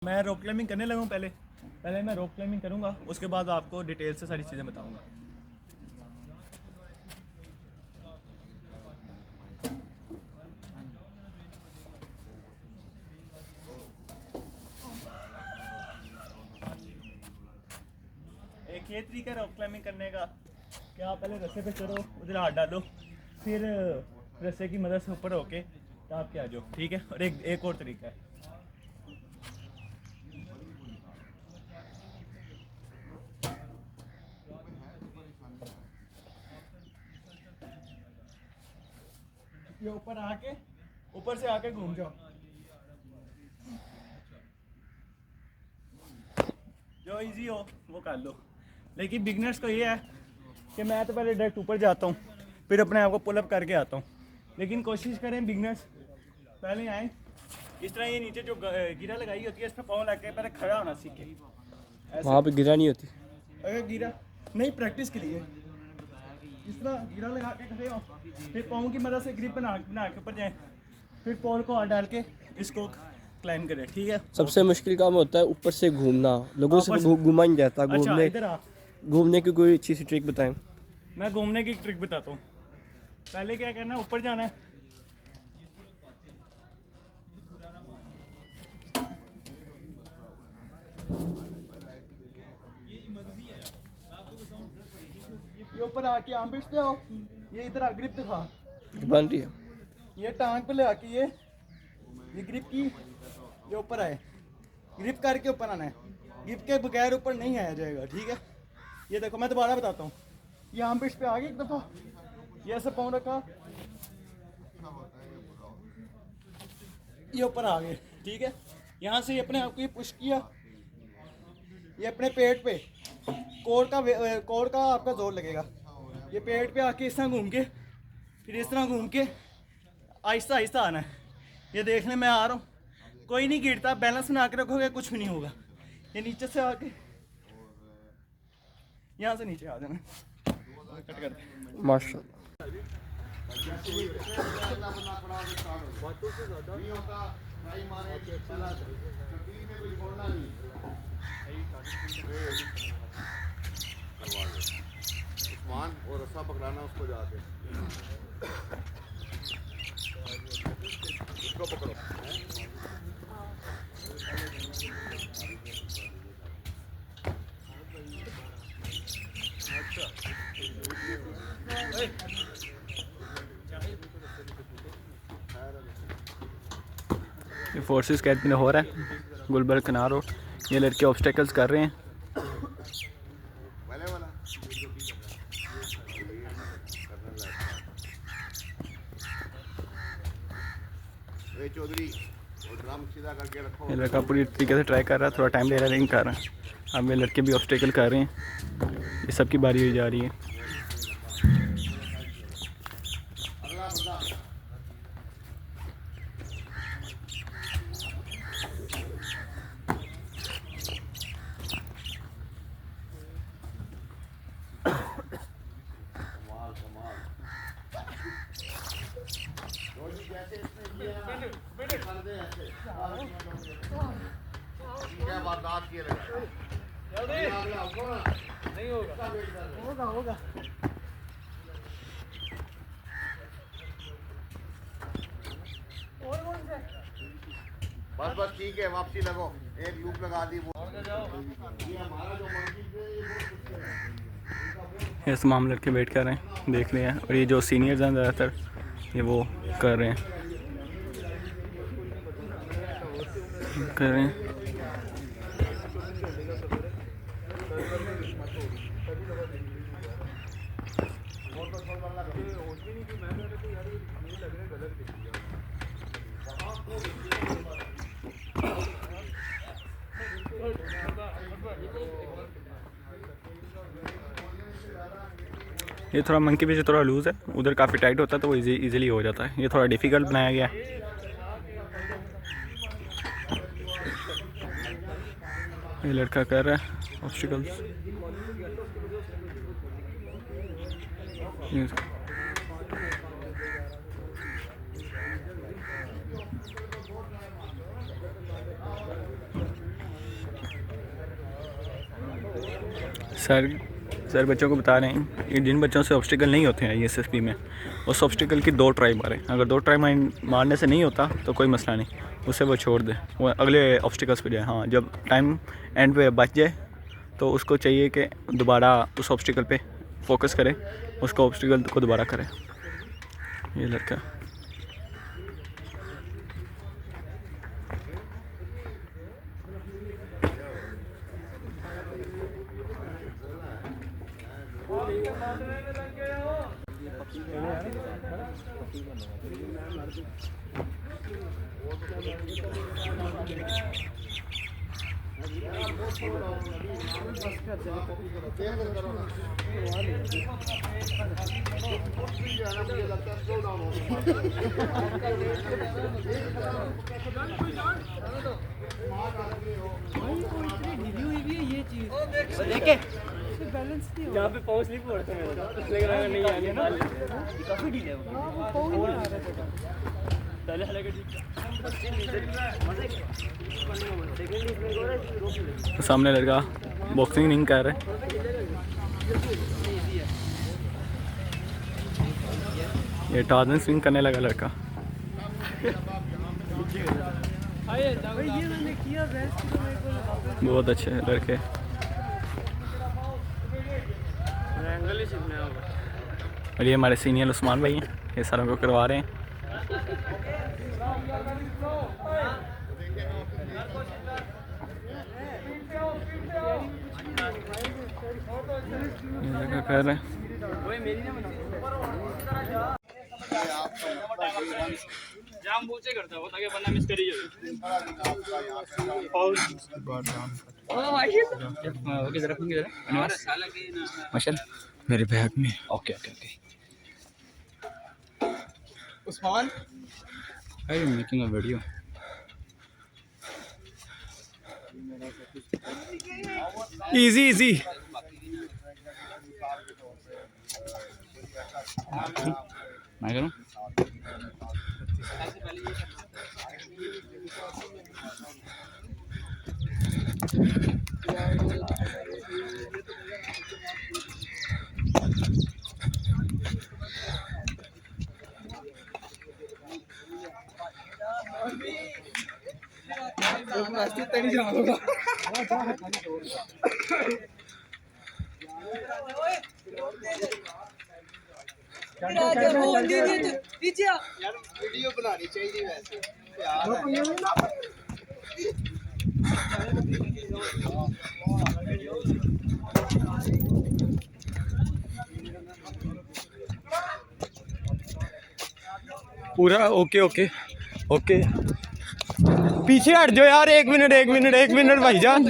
मैं rock climbing करने लगा हूँ। पहले मैं रॉक क्लाइंबिंग करूँगा, उसके बाद आपको डिटेल से सारी चीज़ें बताऊँगा। एक ये तरीका है रॉक क्लाइंबिंग करने का कि आप पहले रस्से पे चढ़ो, उधर हाथ डालो, फिर रस्से की मदद से ऊपर होके टाप के आ जाओ, ठीक है। और एक और तरीका है, ये ऊपर से आके घूम जाओ। जो इजी हो वो कर लो, लेकिन बिगनर्स को ये है कि मैं तो पहले डायरेक्ट ऊपर जाता हूँ, फिर अपने आप को पुल अप करके आता हूँ। लेकिन कोशिश करें बिगनर्स पहले आए इस तरह, ये नीचे जो गिरा लगाई होती है इस पर पाँव लग के पहले खड़ा होना सीखे। वहाँ पे गिरा नहीं होती। अगर गिरा नहीं, प्रैक्टिस के लिए इस तरह गिरा लगा के खड़े हो, फिर पाँव की मदद से ग्रिप बना के ऊपर जाएं, फिर पोल को हाथ डाल के इसको क्लाइंब करें, ठीक है। सबसे मुश्किल काम होता है ऊपर से घूमना, लोगों से घूमा नहीं जाता। अच्छा इधर आ, घूमने की कोई अच्छी सी ट्रिक बताएं। मैं घूमने की ट्रिक बताता हूँ। पहले क्या करना है, ऊपर जाना है, ये ऊपर आके आर्मपिट्स पे आओ, ये इधर आ, ग्रिप दिखा, बन रही है। ये टांग पे ले आके ये ग्रिप की, ये ऊपर आए, ग्रिप करके ऊपर आना है, ग्रिप के बगैर ऊपर नहीं आया जाएगा, ठीक है। ये देखो मैं दोबारा बताता हूँ, ये आर्मपिट्स पे आ गए एक दफ़ा, ये ऐसे पाँव रखा, ये ऊपर आ गए, ठीक है। यहाँ से ये अपने आप को ये पुश किया, ये अपने पेट पे कोर का आपका जोर लगेगा, ये पेट पे आके इस तरह घूम के, फिर इस तरह घूम के आहिस्ता आहिस्ता आना है। ये देखने में आ रहा हूँ, कोई नहीं गिरता, बैलेंस बना के रखोगे कुछ भी नहीं होगा। ये नीचे से आके यहाँ से नीचे आ जाना, कट कर दे माशाल्लाह। उस्मान और रस्सा पकड़ाना उसको जाके, उसको पकड़ो। ये फोर्सेस कैद में हो रहा है गुलबर्ग कनार रोड। ये लड़के ऑब्स्टेकल्स कर रहे हैं। वाले वाला चौधरी और ड्रम सीधा करके रखो। ये लड़का पूरी तरीके से ट्राई कर रहा है, थोड़ा टाइम ले रहा है लेकिन कर रहा है। अब ये लड़के भी ऑब्स्टेकल कर रहे हैं, ये सबकी बारी हुई जा रही है। अगला बंदा कमाल कमाल। रोजी जैसे इसने किया ना, कर दे ऐसे। क्या वारदात किए लगा। जल्दी अगला होगा ना, नहीं होगा, होगा। बस बस ठीक है, वापसी लगो, एक लूप लगा दी वो। ये हमारा जो मस्जिद है ये बहुत कुछ है। ये तमाम लड़के वेट कर रहे हैं, देख रहे हैं। और ये जो सीनियर्स हैं ज़्यादातर ये वो कर रहे हैं। ये थोड़ा मंकी पीछे थोड़ा लूज़ है, उधर काफ़ी टाइट होता है तो वो इजीली हो जाता है। ये थोड़ा डिफ़िकल्ट बनाया गया है। ये लड़का कर रहा है ऑब्स्टिकल्स। सर बच्चों को बता रहे हैं कि जिन बच्चों से ऑब्स्टिकल नहीं होते हैं ISFP में, उस ऑब्स्टिकल की 2 ट्राई मारें। अगर 2 ट्राई मारने से नहीं होता तो कोई मसला नहीं, उसे वो छोड़ दे, वो अगले ऑब्स्टिकल्स पे जाए। हाँ, जब टाइम एंड पे बच जाए तो उसको चाहिए कि दोबारा उस ऑब्स्टिकल पे फोकस करे, उसको ऑब्स्टिकल को दोबारा करे। ये लड़का यहाँ पे पाँव स्लिप हो रहा है मेरा, नहीं आगे ना काफी ढीला है पहले हालांकि तो सामने लड़का बॉक्सिंग नहीं कर रहे, ये टार्जन स्विंग करने लगा लड़का। बहुत अच्छे लड़के। और ये हमारे सीनियर उस्मान भाई हैं, ये सारों को करवा रहे हैं। ये लड़का कर रहे हैं। जाम पूछे करता है वो ताकि बंदा मिस करी जाए। ओके जरा फोन किधर है माशाल्लाह मेरे बैग में। Okay okay okay Usman I am making a video. Easy easy मैं करूँ। वीडियो बनानी चाहिए वैसे पूरा ओके ओके ओके। पीछे हट जाओ यार, 1 मिनट 1 मिनट 1 मिनट भाईजान।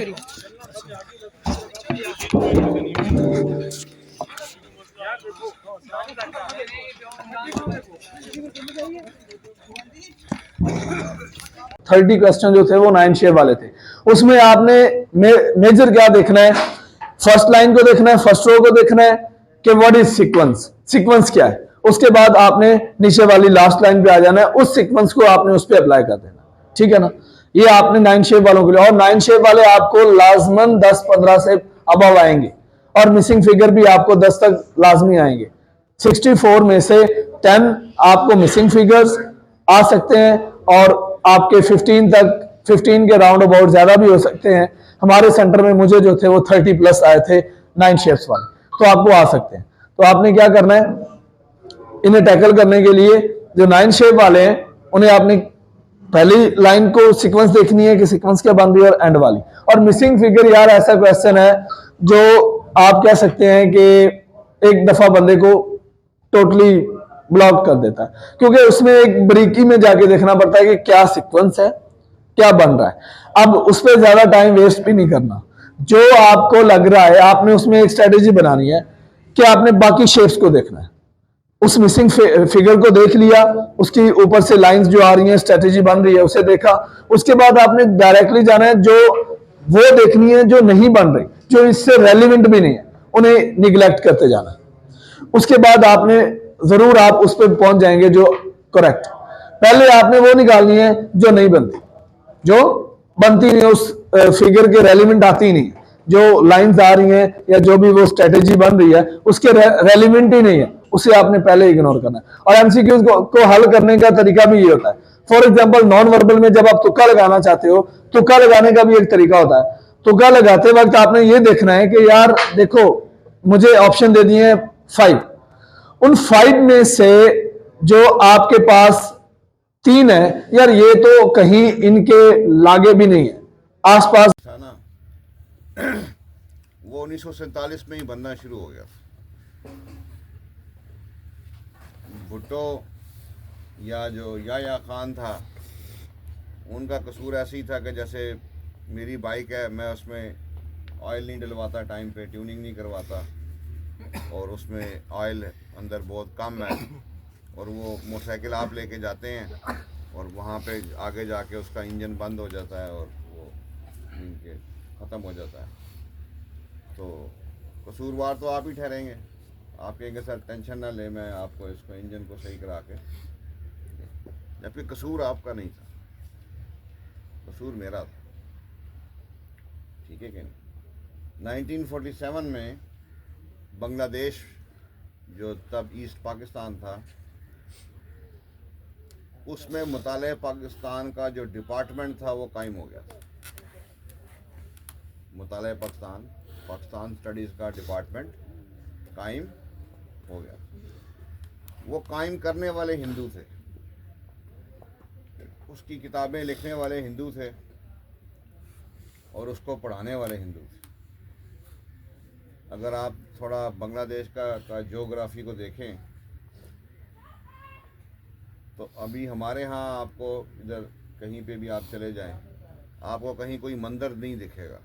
थर्टी क्वेश्चन जो थे वो 9 शेप वाले थे। उसमें आपने मेजर क्या देखना है, फर्स्ट लाइन को देखना है, फर्स्ट रो को देखना है कि व्हाट इज सीक्वेंस, सीक्वेंस क्या है। उसके बाद आपने नीचे वाली लास्ट लाइन पे आ जाना है, उस सीक्वेंस को आपने उस पर अप्लाई कर देना, ठीक है ना। ये आपने 9 शेप वालों के लिए, और 9 शेप वाले आपको लाजमन 10-15 से अबव आएंगे, और मिसिंग फिगर भी आपको 10 तक लाजमी आएंगे। 64 में से 10 आपको मिसिंग फिगर्स आ सकते हैं, और आपके 15 के राउंड अबाउट ज्यादा भी हो सकते हैं। हमारे सेंटर में मुझे जो थे वो 30 प्लस आए थे 9 शेप्स वाले, तो आपको आ सकते हैं। तो आपने क्या करना है, इन्हें टैकल करने के लिए जो 9 शेप वाले हैं उन्हें आपने पहली लाइन को सीक्वेंस देखनी है कि सीक्वेंस क्या बन रही है, और एंड वाली। और मिसिंग फिगर यार ऐसा क्वेश्चन है जो आप कह सकते हैं कि एक दफा बंदे को टोटली ब्लॉक कर देता है, क्योंकि उसमें एक बारीकी में जाके देखना पड़ता है कि क्या सीक्वेंस है, क्या बन रहा है। अब उस पर ज्यादा टाइम वेस्ट भी नहीं करना। जो आपको लग रहा है, आपने उसमें एक स्ट्रेटेजी बनानी है कि आपने बाकी शेप्स को देखना है। उस मिसिंग फिगर को देख लिया, उसकी ऊपर से लाइंस जो आ रही हैं, स्ट्रेटेजी बन रही है, उसे देखा। उसके बाद आपने डायरेक्टली जाना है, जो वो देखनी है जो नहीं बन रही, जो इससे रेलिवेंट भी नहीं है, उन्हें निगलेक्ट करते जाना है। उसके बाद आपने जरूर आप उस पर पहुंच जाएंगे जो करेक्ट। पहले आपने वो निकालनी है जो नहीं बनती, जो बनती नहीं, उस फिगर के रेलिवेंट आती नहीं, जो लाइंस आ रही हैं या जो भी वो स्ट्रेटेजी बन रही है उसके रेलिवेंट ही नहीं है, उसे आपने पहले इग्नोर करना है। और एमसीक्यूज को हल करने का तरीका भी ये होता है। फॉर एग्जांपल नॉन वर्बल में जब आप तुक्का लगाना चाहते हो, तुक्का लगाने का भी एक तरीका होता है। तुक्का लगाते वक्त आपने ये देखना है कि यार देखो मुझे ऑप्शन दे दिए हैं 5, उन 5 में से जो आपके पास 3 है, यार ये तो कहीं इनके लागे भी नहीं है, आसपास था ना वो 1947 में ही बनना शुरू हो गया। भुट्टो या जो याया खान था, उनका कसूर ऐसे ही था कि जैसे मेरी बाइक है, मैं उसमें ऑयल नहीं डलवाता टाइम पे, ट्यूनिंग नहीं करवाता, और उसमें ऑयल अंदर बहुत कम है, और वो मोटरसाइकिल आप लेके जाते हैं और वहाँ पे आगे जाके उसका इंजन बंद हो जाता है और वो ख़त्म हो जाता है। तो कसूरवार तो आप ही ठहरेंगे। आप कहेंगे सर टेंशन ना ले, मैं आपको इसको इंजन को सही करा के, जबकि कसूर आपका नहीं था, कसूर मेरा था। ठीक है कि नहीं। 1947 में बांग्लादेश जो तब ईस्ट पाकिस्तान था, उसमें मुताले पाकिस्तान का जो डिपार्टमेंट था वो कायम हो गया था। मुताले पाकिस्तान, पाकिस्तान स्टडीज़ का डिपार्टमेंट कायम हो गया। वो कायम करने वाले हिंदू थे, उसकी किताबें लिखने वाले हिंदू थे और उसको पढ़ाने वाले हिंदू थे। अगर आप थोड़ा बांग्लादेश का ज्योग्राफी को देखें तो अभी हमारे यहाँ आपको इधर कहीं पे भी आप चले जाएं, आपको कहीं कोई मंदिर नहीं दिखेगा।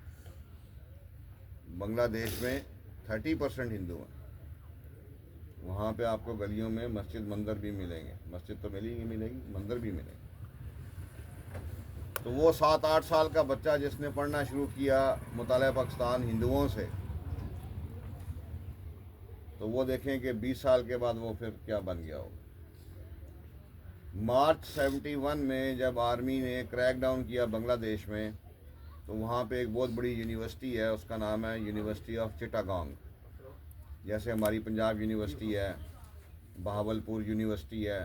बांग्लादेश में 30% हिंदू हैं। वहाँ पे आपको गलियों में मस्जिद मंदिर भी मिलेंगे, मस्जिद तो मिलेगी, मंदिर भी मिलेंगे। तो वो 7-8 साल का बच्चा जिसने पढ़ना शुरू किया मुताले पाकिस्तान हिंदुओं से, तो वो देखें कि 20 साल के बाद वो फिर क्या बन गया हो। मार्च 71 में जब आर्मी ने क्रैकडाउन किया बांग्लादेश में, तो वहाँ पे एक बहुत बड़ी यूनिवर्सिटी है, उसका नाम है यूनिवर्सिटी ऑफ चिटागोंग। जैसे हमारी पंजाब यूनिवर्सिटी है, बहावलपुर यूनिवर्सिटी है,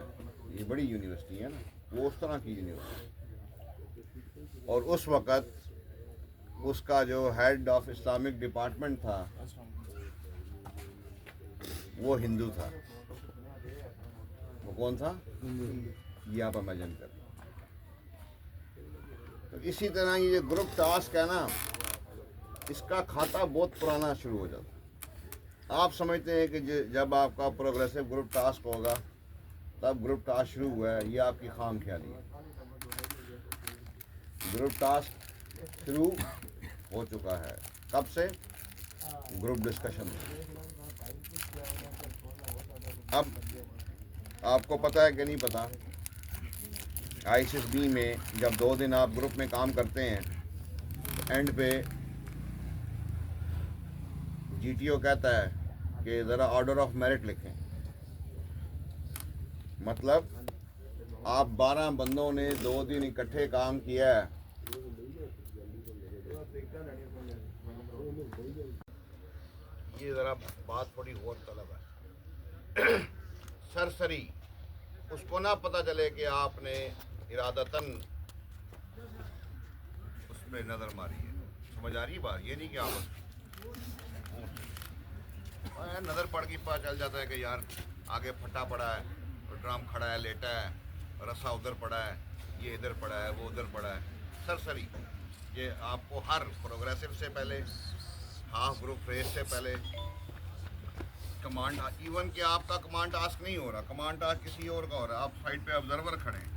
ये बड़ी यूनिवर्सिटी है ना, वो उस तरह की यूनिवर्सिटी। और उस वक़्त उसका जो हेड ऑफ इस्लामिक डिपार्टमेंट था वो हिंदू था। वो कौन था? ये आप इमेजिन करें। तो इसी तरह ये जो ग्रुप टास्क है ना, इसका खाता बहुत पुराना शुरू हो जाता है। आप समझते हैं कि जब आपका प्रोग्रेसिव ग्रुप टास्क होगा तब ग्रुप टास्क शुरू हुआ है, ये आपकी खाम ख्याली है। ग्रुप टास्क शुरू हो चुका है। कब से? ग्रुप डिस्कशन से। अब आपको पता है कि नहीं पता, ISSB में जब 2 दिन आप ग्रुप में काम करते हैं तो एंड पे GTO कहता है कि ज़रा ऑर्डर ऑफ मेरिट लिखें। मतलब आप 12 बंदों ने 2 दिन इकट्ठे काम किया है, ये ज़रा बात थोड़ी और तलब है। सरसरी उसको ना पता चले कि आपने इरादतन उस पर नज़र मारी है। समझ आ रही बात? ये नहीं कि आप नज़र पड़ के पता चल जाता है कि यार आगे फटा पड़ा है, ड्राम खड़ा है, लेटा है, रस्सा उधर पड़ा है, ये इधर पड़ा है, वो उधर पड़ा है। सरसरी ये आपको हर प्रोग्रेसिव से पहले, हाफ ग्रुप फेज से पहले कमांड, इवन कि आपका कमांड टास्क नहीं हो रहा, कमांड टास्क किसी और का हो रहा है, आप साइड पे ऑब्जर्वर खड़े हैं,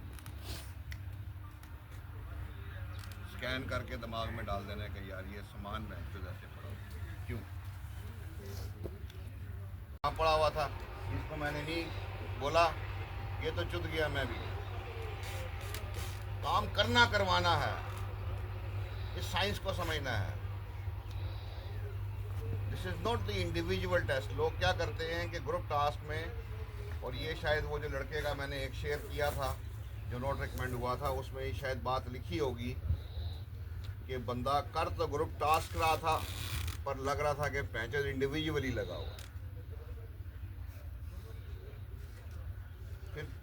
स्कैन करके दिमाग में डाल देना कि यार ये सामान में जो जैसे पड़ा हुआ, क्यों कहाँ पड़ा हुआ था, इसको मैंने नहीं बोला, ये तो चुद गया। मैं भी काम करना करवाना है, इस साइंस को समझना है। This is not the individual test. लोग क्या करते हैं कि ग्रुप टास्क में, और ये शायद वो जो लड़के का मैंने एक शेयर किया था जो नोट रिकमेंड हुआ था, उसमें शायद बात लिखी होगी कि बंदा कर तो ग्रुप टास्क रहा था, पर लग रहा था कि पैंचर इंडिविजुअली लगा हुआ।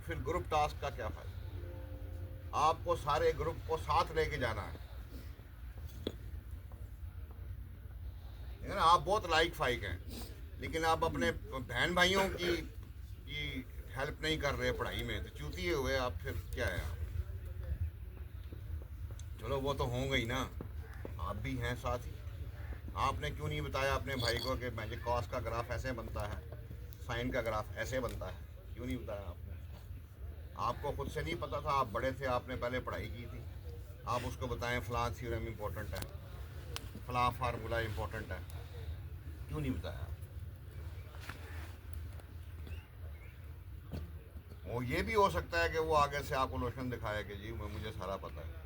फिर ग्रुप टास्क का क्या फायदा? आपको सारे ग्रुप को साथ लेके जाना है ना। आप बहुत लाइक फाइक हैं, लेकिन आप अपने बहन भाइयों की हेल्प नहीं कर रहे पढ़ाई में, तो चूतिए हुए आप। फिर क्या है आप? चलो वो तो होंगे ही ना, आप भी हैं साथ ही। आपने क्यों नहीं बताया अपने भाई को कि मैजिक कॉस का ग्राफ ऐसे बनता है, साइन का ग्राफ ऐसे बनता है? क्यों नहीं बताया आपने? आपको खुद से नहीं पता था? आप बड़े थे, आपने पहले पढ़ाई की थी, आप उसको बताएं फलां थ्योरम इम्पोर्टेंट है, फलां फार्मूला इम्पोर्टेंट है, क्यों नहीं बताया? वो ये भी हो सकता है कि वो आगे से आपको लोशन दिखाए कि जी मुझे सारा पता है।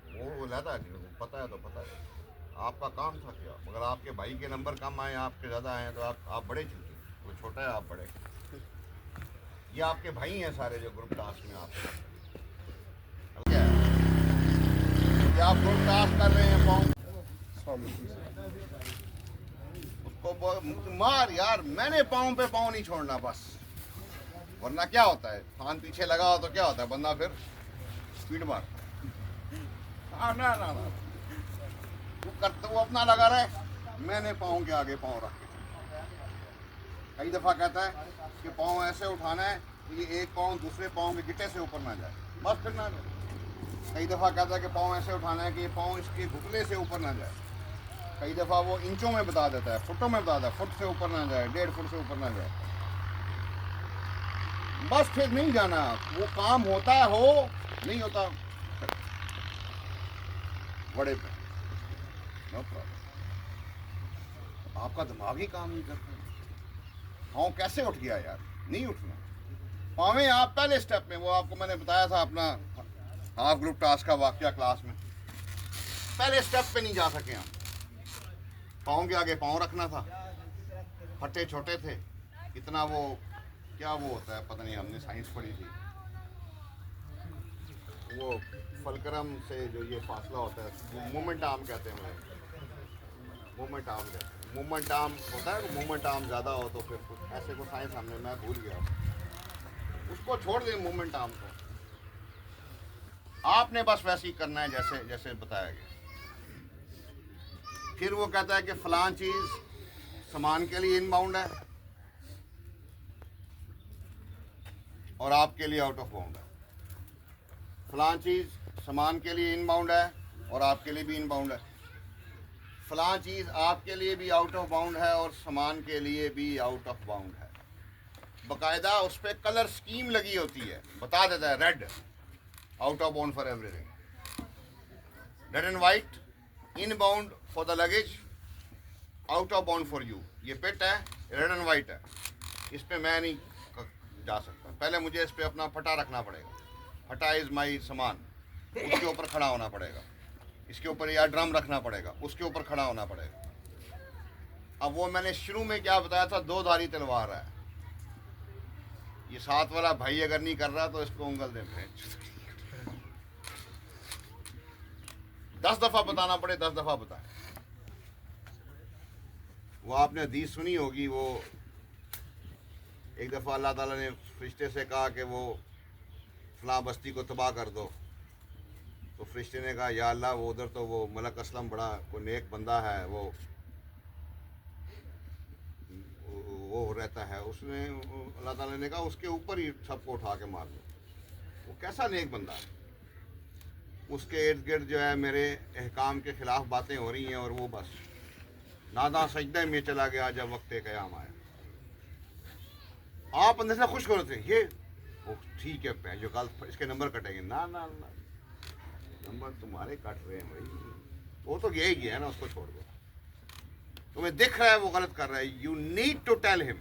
वो लेता है, नहीं पता है तो पता है, आपका काम था क्या? मगर आपके भाई के नंबर कम आए, आपके ज़्यादा आए, तो आप बड़े चूके, वो छोटा है, आप बड़े। ये आपके भाई हैं सारे जो ग्रुप टास्क में आप क्या है? ये आप ग्रुप टास्क कर रहे हैं, पाँव उसको मार यार। मैंने पाँव पे पाँव नहीं छोड़ना बस, वरना क्या होता है, फान पीछे लगा हो तो क्या होता है, बंदा फिर स्पीड मार। ना वो करते वो अपना लगा रहे, मैंने पाँव के आगे पाँव रख के। कई दफ़ा कहता है कि पाँव ऐसे उठाना है कि ये एक पाँव दूसरे पाँव के गिट्टे से ऊपर ना जाए, बस फिर ना जाए। कई दफ़ा कहता है कि पाँव ऐसे उठाना है कि ये पाँव इसके घुटने से ऊपर ना जाए। कई दफ़ा वो इंचों में बता देता है, फुटों में बता देता है, फुट से ऊपर ना जाए, 1.5 फुट से ऊपर ना जाए। बस फिर नहीं जाना, वो काम होता है हो, नहीं होता बड़े पे नो प्रॉब्लम। आपका दिमाग ही काम नहीं करता। पाँव कैसे उठ गया यार? नहीं उठना पाँवें आप पहले स्टेप में, वो आपको मैंने बताया था अपना हाफ ग्रुप टास्क का वाकया क्लास में, पहले स्टेप पे नहीं जा सके हम। पाँव के आगे पाँव रखना था, फट्टे छोटे थे, इतना वो क्या वो होता है पता नहीं, हमने साइंस पढ़ी थी, वो फलक्रम से जो ये फासला होता है, मोमेंट आर्म कहते हैं, मोमेंट आर्म कहते हैं। मोमेंट आर्म होता है, मोमेंट आर्म ज़्यादा हो तो फिर कुछ ऐसे को साइंस हमने, मैं भूल गया, उसको छोड़ दें मोमेंट आर्म को। आपने बस वैसे ही करना है जैसे जैसे बताया गया। फिर वो कहता है कि फलां चीज़ सामान के लिए इनबाउंड है और आपके लिए आउट ऑफ बाउंड है। फलां चीज़ सामान के लिए इनबाउंड है और आपके लिए भी इनबाउंड है। फलां चीज़ आपके लिए भी आउट ऑफ बाउंड है और सामान के लिए भी आउट ऑफ बाउंड है। बाकायदा उस पर कलर स्कीम लगी होती है, बता देता है red out of bound for everything, red and white inbound for the luggage, out of bound for you. ये पिट है, रेड एंड वाइट है, इस पे मैं नहीं जा सकता। पहले मुझे इस पे अपना फटा रखना पड़ेगा, फटा इज माई सामान, उसके ऊपर खड़ा होना पड़ेगा। इसके ऊपर या ड्रम रखना पड़ेगा, उसके ऊपर खड़ा होना पड़ेगा। अब वो मैंने शुरू में क्या बताया था, 2 धारी तलवार है। ये साथ वाला भाई अगर नहीं कर रहा तो इसको उंगल दे, 10 दफ़ा बताना पड़े, 10 दफ़ा बताए। वो आपने हदीस सुनी होगी, वो एक दफ़ा अल्लाह ताला ने फरिश्ते से कहा कि वो फलां बस्ती को तबाह कर दो, तो फरिश्ते ने कहा या अल्लाह वो उधर तो वो मलक असलम बड़ा कोई नेक बंदा है, वो रहता है। उसने अल्लाह ताला ने कहा उसके ऊपर ही सबको उठा के मार दो। वो कैसा नेक बंदा है? उसके इर्द गिर्द जो है मेरे अहकाम के ख़िलाफ़ बातें हो रही हैं और वो बस नादा सजदे में चला गया जब वक्त क़याम आया। आप अंदर से खुश हो रहे थे, ये ठीक है जो कल इसके नंबर कटेंगे, ना ना ना, नंबर तुम्हारे कट रहे हैं भाई, वो तो गया ही गया है ना, उसको छोड़ दो। तुम्हें दिख रहा है वो गलत कर रहा है, you need to tell him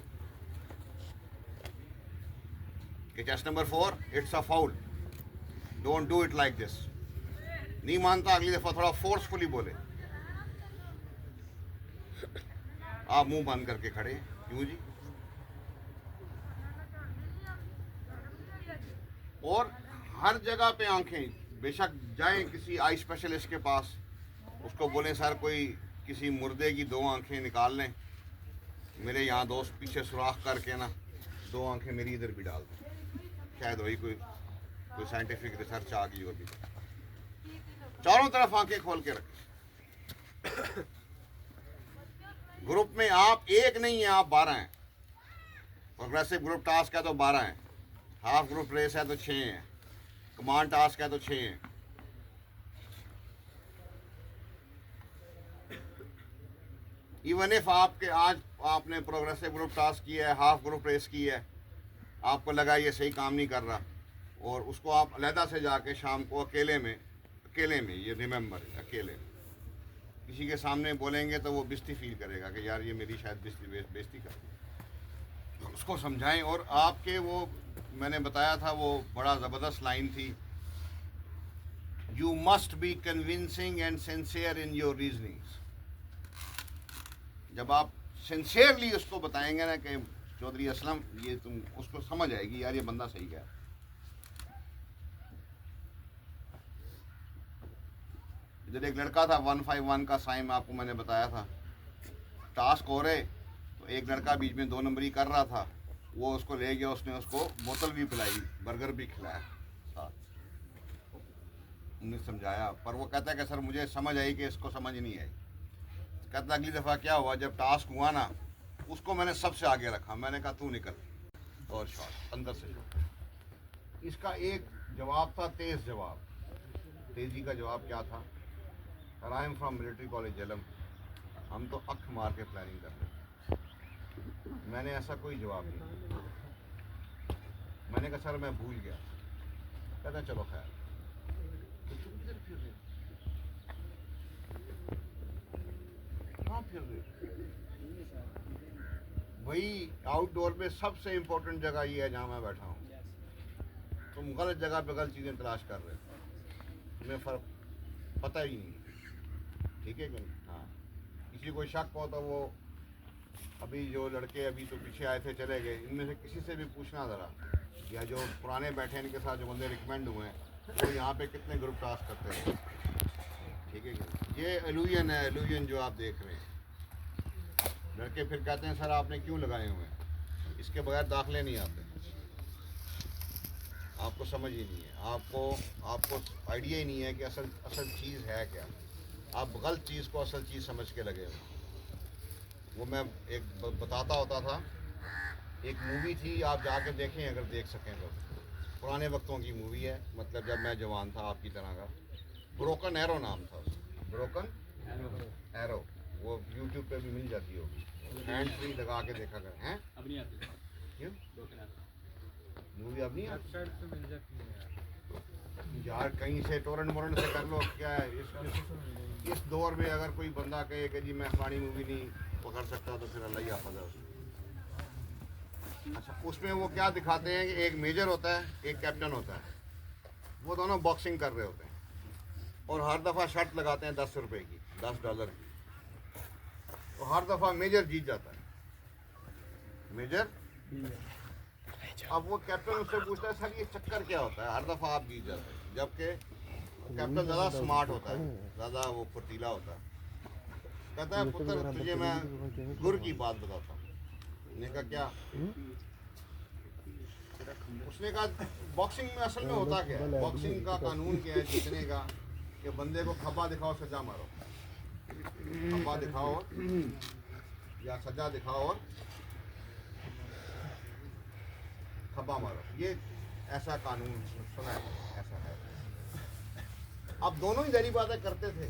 कि test number 4 it's a foul, don't do it like this. नहीं मानता, अगली दफा थोड़ा फोर्सफुली बोले। आप मुंह बंद करके खड़े, क्यों जी? और हर जगह पे आंखें, बेशक जाएं किसी आई स्पेशलिस्ट के पास, उसको बोले सर कोई किसी मुर्दे की 2 आंखें निकाल लें, मेरे यहाँ दोस्त पीछे सुराख करके ना 2 आंखें मेरी इधर भी डाल दें, शायद वही कोई साइंटिफिक रिसर्च आ गई होगी। चारों तरफ आंखें खोल के रखें। ग्रुप में आप एक नहीं है, आप 12 हैं। प्रोग्रेसिव ग्रुप टास्क है तो 12 हैं, हाफ ग्रुप रेस है तो 6 हैं, कमांड टास्क है तो 6 हैं। इवन इफ आपके आज आपने प्रोग्रेसिव ग्रुप टास्क किया है, हाफ ग्रुप रेस की है, आपको लगा ये सही काम नहीं कर रहा, और उसको आप अलहदा से जाके शाम को अकेले में ये रिमेंबर अकेले में किसी के सामने बोलेंगे तो वो बेइज्जती फील करेगा कि यार ये मेरी शायद बेइज्जती कर रही है। उसको समझाएं। और आपके वो मैंने बताया था वो बड़ा ज़बरदस्त लाइन थी, you must be convincing and sincere in your reasonings. जब आप सिंसियरली उसको बताएंगे ना कि चौधरी असलम ये तुम, उसको समझ आएगी यार ये बंदा सही कह रहा है। इधर एक लड़का था 151 का साइन आपको मैंने बताया था, टास्क हो रहे तो एक लड़का बीच में 2 नंबरी कर रहा था, वो उसको ले गया, उसने उसको बोतल भी पिलाई, बर्गर भी खिलाया साथ, उन्हें समझाया, पर वो कहता है कि सर मुझे समझ आई कि इसको समझ नहीं आई। कहता अगली दफ़ा क्या हुआ, जब टास्क हुआ ना उसको मैंने सबसे आगे रखा, मैंने कहा तू निकल, और शॉट अंदर से शॉट। इसका एक जवाब था तेज़ जवाब, तेज़ी का जवाब क्या था, आई am from military college Jhelum, हम तो अख मार के प्लानिंग कर रहे थे। मैंने ऐसा कोई जवाब नहीं, मैंने कहा सर मैं भूल गया। कहता चलो खैर, तो तुम किधर फिर रहे, कहाँ फिर रहे? वही आउटडोर में सबसे इम्पोर्टेंट जगह ये है जहाँ मैं बैठा हूँ, तुम गलत जगह पे गलत चीज़ें तलाश कर रहे हो, तुम्हें फ़र्क पता ही नहीं, ठीक है कि नहीं? हाँ, किसी कोई शक हो तो वो अभी जो लड़के अभी तो पीछे आए थे चले गए, इनमें से किसी से भी पूछना ज़रा, या जो पुराने बैठे इनके साथ जो बंदे रिकमेंड हुए हैं तो यहाँ पे कितने ग्रुप टास्क करते हैं, ठीक है कि नहीं? ये एलुजन है, एलुजन जो आप देख रहे हैं। लड़के फिर कहते हैं सर आपने क्यों लगाए हुए हैं, इसके बगैर दाखिले नहीं आते, आपको समझ ही नहीं है, आपको आइडिया ही नहीं है कि असल चीज़ है क्या, आप गलत चीज़ को असल चीज़ समझ के लगे हो। वो मैं एक बताता होता था, एक मूवी थी, आप जाके देखें अगर देख सकें तो, पुराने वक्तों की मूवी है, मतलब जब मैं जवान था आपकी तरह का, ब्रोकन एरो नाम था उसका, ब्रोकन एरो, वो यूट्यूब पे भी मिल जाती होगी, हैंड फ्री लगा के देखा कर। हैं अब नहीं आती क्यों मूवी अब नहीं आती यार, कहीं से टोरेंट मोरेंट से कर लो, क्या है इस दौर में अगर कोई बंदा कहे कि जी मैं फलानी मूवी नहीं पकड़ सकता तो फिर अल्लाह ही हाफ़िज़ है उसको। अच्छा, उसमें वो क्या दिखाते हैं कि एक मेजर होता है, एक कैप्टन होता है, वो दोनों बॉक्सिंग कर रहे होते हैं और हर दफ़ा शर्त लगाते हैं 10 रुपए की, $10 की, तो हर दफ़ा मेजर जीत जाता है, मेजर। अब वो कैप्टन उससे पूछता है सर ये चक्कर क्या होता है, हर दफ़ा आप जीत जाते हैं, जबकि कैप्टन ज़्यादा स्मार्ट होता है, ज़्यादा वो फुर्तीला होता है। कहता है पुत्र तुझे मैं गुर की बात बताता हूँ। उसने कहा क्या? उसने कहा बॉक्सिंग में असल में होता क्या है, बॉक्सिंग का कानून क्या है जीतने का, कि बंदे को खब्बा दिखाओ सजा मारो, खब्बा दिखाओ या सजा दिखाओ और खब्बा मारो, ये ऐसा कानून सुना है, ऐसा है। अब दोनों ही जहरी बातें करते थे,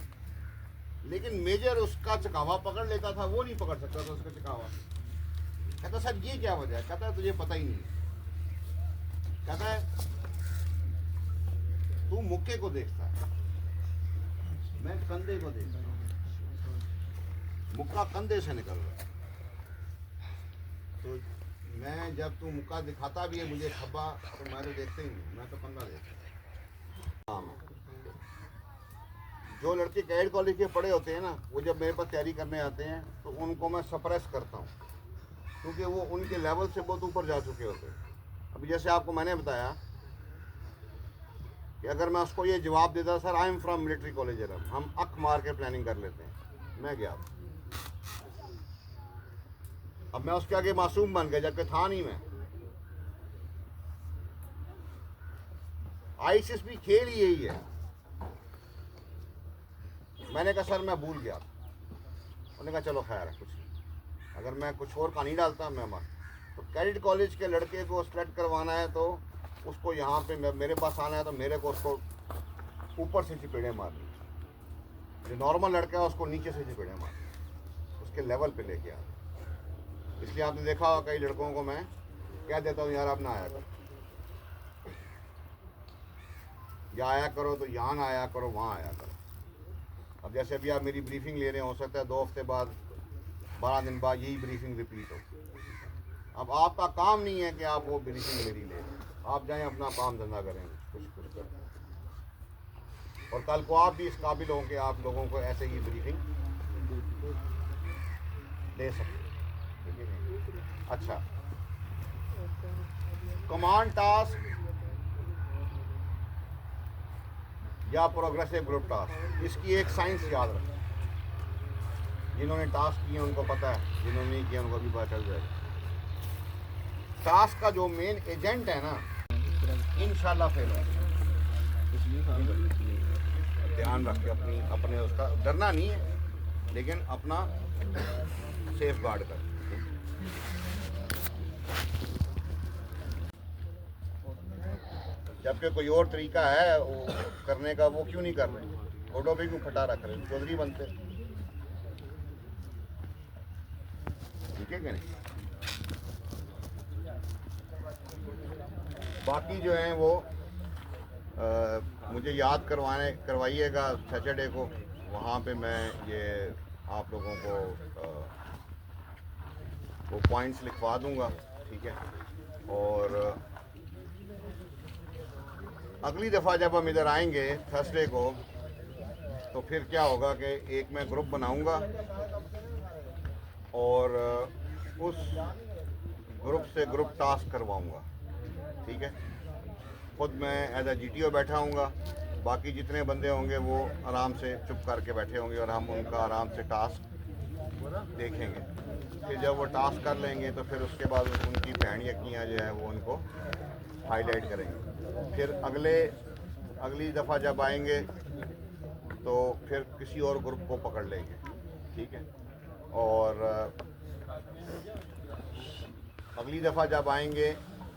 लेकिन मेजर उसका चकावा पकड़ लेता था, वो नहीं पकड़ सकता था उसका चकावा। कहता सर ये क्या वजह है? कहता है तुझे पता ही नहीं। कहता है तू मुक्के को देखता है, मैं कंधे को देखता हूँ, मुक्का कंधे से निकल रहा है, तो मैं जब तू मुक्का दिखाता भी है मुझे खब्बा, तो मैं तो देखते ही नहीं, मैं तो कंधा देखता हूँ। जो लड़के कैड कॉलेज के पढ़े होते हैं ना, वो जब मेरे पास तैयारी करने आते हैं तो उनको मैं सप्रेस करता हूँ, क्योंकि वो उनके लेवल से बहुत ऊपर जा चुके होते हैं। अभी जैसे आपको मैंने बताया कि अगर मैं उसको ये जवाब देता, sir I am from military college एरम, हम अक मार के प्लानिंग कर लेते हैं, मैं गया। अब मैं उसके आगे मासूम बन गया जबकि था नहीं मैं। आईसीस भी खेल ही यही है। मैंने कहा सर मैं भूल गया। उन्होंने कहा चलो खैर है, कुछ नहीं, अगर मैं कुछ और कहानी डालता मैं मर। तो कैडेट कॉलेज के लड़के को सेलेक्ट करवाना है तो उसको यहाँ पे मेरे पास आना है तो मेरे को उसको ऊपर से चपेड़े मारनी, जो नॉर्मल लड़का है उसको नीचे से चपेड़े मारनी, उसके लेवल पे लेके आना। इसलिए आपने देखा होगा कई लड़कों को मैं कह देता हूँ यार अब ना आया करो, या आया करो तो यहाँ ना आया करो, वहाँ आया करो। अब जैसे अभी आप मेरी ब्रीफिंग ले रहे हो सकता है 2 हफ्ते बाद 12 दिन बाद यही ब्रीफिंग रिपीट हो। अब आपका काम नहीं है कि आप वो ब्रीफिंग मेरी ले, आप जाएं अपना काम धंधा करें, कुछ करें, और कल को आप भी इस काबिल हों कि आप लोगों को ऐसे ही ब्रीफिंग दे सकें। अच्छा, कमांड टास्क या प्रोग्रेसिव ग्रुप टास्क, इसकी एक साइंस याद रखें। जिन्होंने टास्क किए उनको पता है, जिन्होंने नहीं किया उनको भी पता चल जाएगा। टास्क का जो मेन एजेंट है ना, इंशाल्लाह फेल है। ध्यान रख के अपने उसका डरना नहीं है, लेकिन अपना सेफ गार्ड कर। जबकि कोई और तरीका है वो करने का, वो क्यों नहीं कर रहे? फोटो पे क्यों फटा रख रहे? चौधरी बनते, ठीक है कि नहीं? बाकी जो हैं वो मुझे याद करवाइएगा सैटरडे को, वहाँ पे मैं ये आप लोगों को वो पॉइंट्स लिखवा दूंगा, ठीक है। और अगली दफ़ा जब हम इधर आएंगे थर्सडे को, तो फिर क्या होगा कि एक मैं ग्रुप बनाऊंगा और उस ग्रुप से ग्रुप टास्क करवाऊंगा, ठीक है। खुद मैं एज ए GTO बैठा हूँगा, बाकी जितने बंदे होंगे वो आराम से चुप करके बैठे होंगे और हम उनका आराम से टास्क देखेंगे। फिर जब वो टास्क कर लेंगे तो फिर उसके बाद उनकी भैणियकियाँ जो है वो उनको हाईलाइट करेंगे। फिर अगली दफ़ा जब आएंगे तो फिर किसी और ग्रुप को पकड़ लेंगे, ठीक है। और अगली दफ़ा जब आएंगे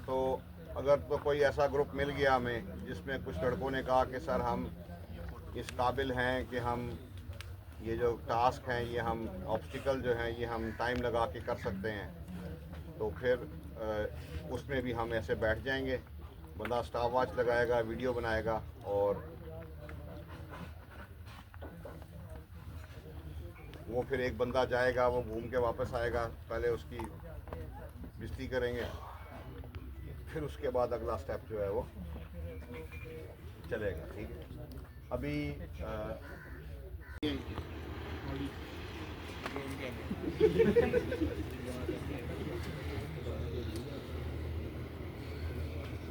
तो अगर तो कोई ऐसा ग्रुप मिल गया हमें जिसमें कुछ लड़कों ने कहा कि सर हम इस काबिल हैं कि हम ये जो टास्क हैं ये हम ऑब्स्टिकल जो हैं ये हम टाइम लगा के कर सकते हैं, तो फिर उसमें भी हम ऐसे बैठ जाएंगे। बंदा स्टॉप वॉच लगाएगा, वीडियो बनाएगा और वो फिर एक बंदा जाएगा, वो घूम के वापस आएगा, पहले उसकी बिस्ती करेंगे, फिर उसके बाद अगला स्टेप जो है वो चलेगा, ठीक है। अभी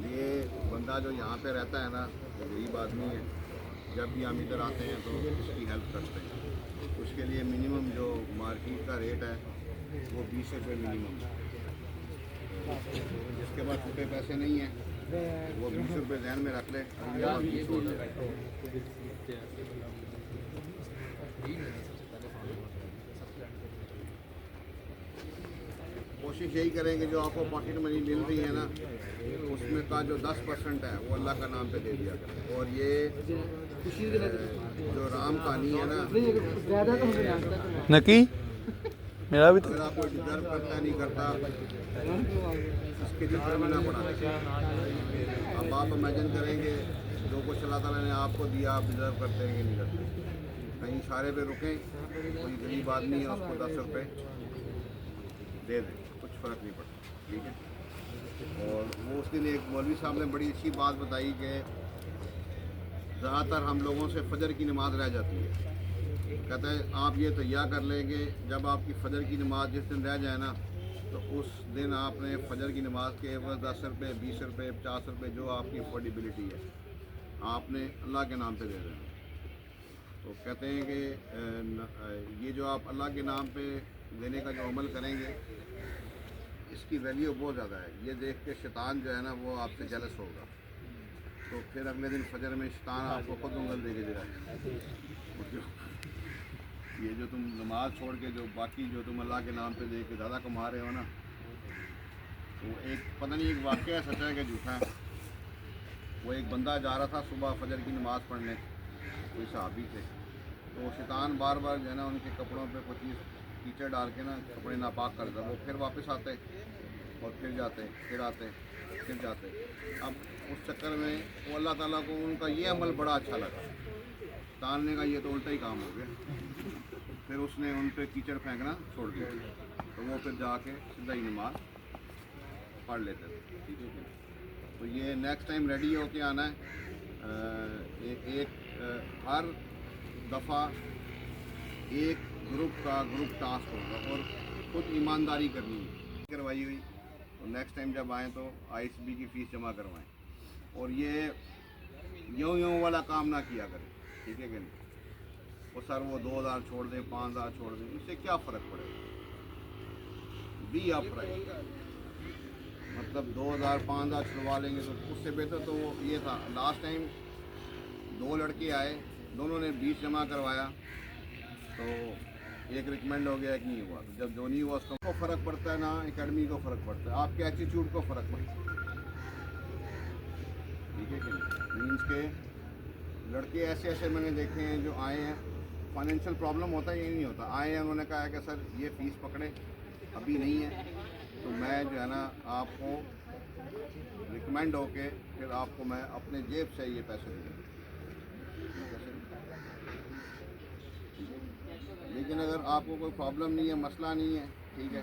ये बंदा जो यहाँ पे रहता है ना, गरीब आदमी है, जब भी हम इधर आते हैं तो इसकी हेल्प करते हैं। उसके लिए मिनिमम जो मार्केट का रेट है वो 20 रुपये मिनिमम है। जिसके पास छोटे पैसे नहीं हैं वो 20 रुपये ध्यान में रख ले। कोशिश यही करेंगे जो आपको पॉकेट मनी मिल रही है ना, उसमें का जो 10% है वो अल्लाह का नाम पे दे दिया करें। और ये जो राम कहानी है ना, नकी मेरा भी तो अगर आपको डिजर्व करता नहीं करता इसके चक्कर में ना पड़ा। अब आप इमेजिन करेंगे जो कुछ अल्लाह ताला ने आपको दिया आप डिजर्व करते हैं कि नहीं करते। कहीं इशारे पे रुकें, कोई गरीब आदमी है उसको 10 रुपये दे दें, कुछ फ़र्क नहीं पड़ता, ठीक है। और वो उस दिन एक मौलवी साहब ने बड़ी अच्छी बात बताई कि ज़्यादातर हम लोगों से फजर की नमाज़ रह जाती है। कहते हैं आप ये तैयार कर लेंगे जब आपकी फजर की नमाज़ जिस दिन रह जाए ना, तो उस दिन आपने फजर की नमाज़ के 10 रुपये 20 रुपये 50 रुपये जो आपकी अफोर्डेबिलिटी है आपने अल्लाह के नाम पे दे रहे हैं। तो कहते हैं कि ये जो आप अल्लाह के नाम पे देने का जो अमल करेंगे इसकी वैल्यू बहुत ज़्यादा है। ये देख के शैतान जो है ना वो आपसे जेलस होगा, तो फिर अगले दिन फजर में शैतान आपको खुद उंगल दे के देगा। ये जो तुम नमाज छोड़ के जो बाकी जो तुम अल्लाह के नाम पे दे के ज़्यादा कमा रहे हो ना, वो एक पता नहीं एक वाक़या सच है कि झूठा है। वो एक बंदा जा रहा था सुबह फजर की नमाज़ पढ़ने, कोई सहाबी थे, तो शैतान बार बार जो है ना उनके कपड़ों पे कुछ चीज़ कीचड़ डाल के ना कपड़े नापाक कर देता। वो फिर वापस आते और फिर जाते, फिर आते, फिर जाते। अब उस चक्कर में वो अल्लाह ताला को उनका ये अमल बड़ा अच्छा लगा। शैतान ने कहा ये तो उल्टा ही काम हो गया, फिर उसने उन पर कीचड़ फेंकना छोड़ दिया, तो वो फिर जाके सीधा ही नमाज पढ़ लेते थे। ठीक है, तो ये नेक्स्ट टाइम रेडी होके आना है। हर दफ़ा एक ग्रुप टास्क होगा और खुद ईमानदारी करनी है करवाई हुई। तो नेक्स्ट टाइम जब आएँ तो ISB की फ़ीस जमा करवाएं, और ये यूँ वाला काम ना किया करें। ठीक है कि नहीं, वो सर वो 2000 छोड़ दें, 5000 छोड़ दें, इससे क्या फ़र्क पड़ेगा। बी अप राइट, मतलब 2000 5000 छुड़वा लेंगे तो उससे बेहतर तो वो ये था। लास्ट टाइम 2 लड़के आए, दोनों ने 20 जमा करवाया, तो एक रिकमेंड हो गया, एक नहीं हुआ। तो जब जो नहीं हुआ उसको फ़र्क पड़ता है ना एकेडमी को फ़र्क पड़ता है, आपके एटीट्यूड को फ़र्क पड़ता है। ठीक है कि मीन्स के लड़के ऐसे मैंने देखे हैं जो आए हैं, फाइनेंशियल प्रॉब्लम होता है, ये नहीं होता, आए हैं उन्होंने कहा है कि सर ये फ़ीस पकड़े अभी नहीं है, तो मैं जो है ना आपको रिकमेंड होके फिर आपको मैं अपने जेब से ये पैसे दूँगा। लेकिन अगर आपको कोई प्रॉब्लम नहीं है, मसला नहीं है, ठीक है,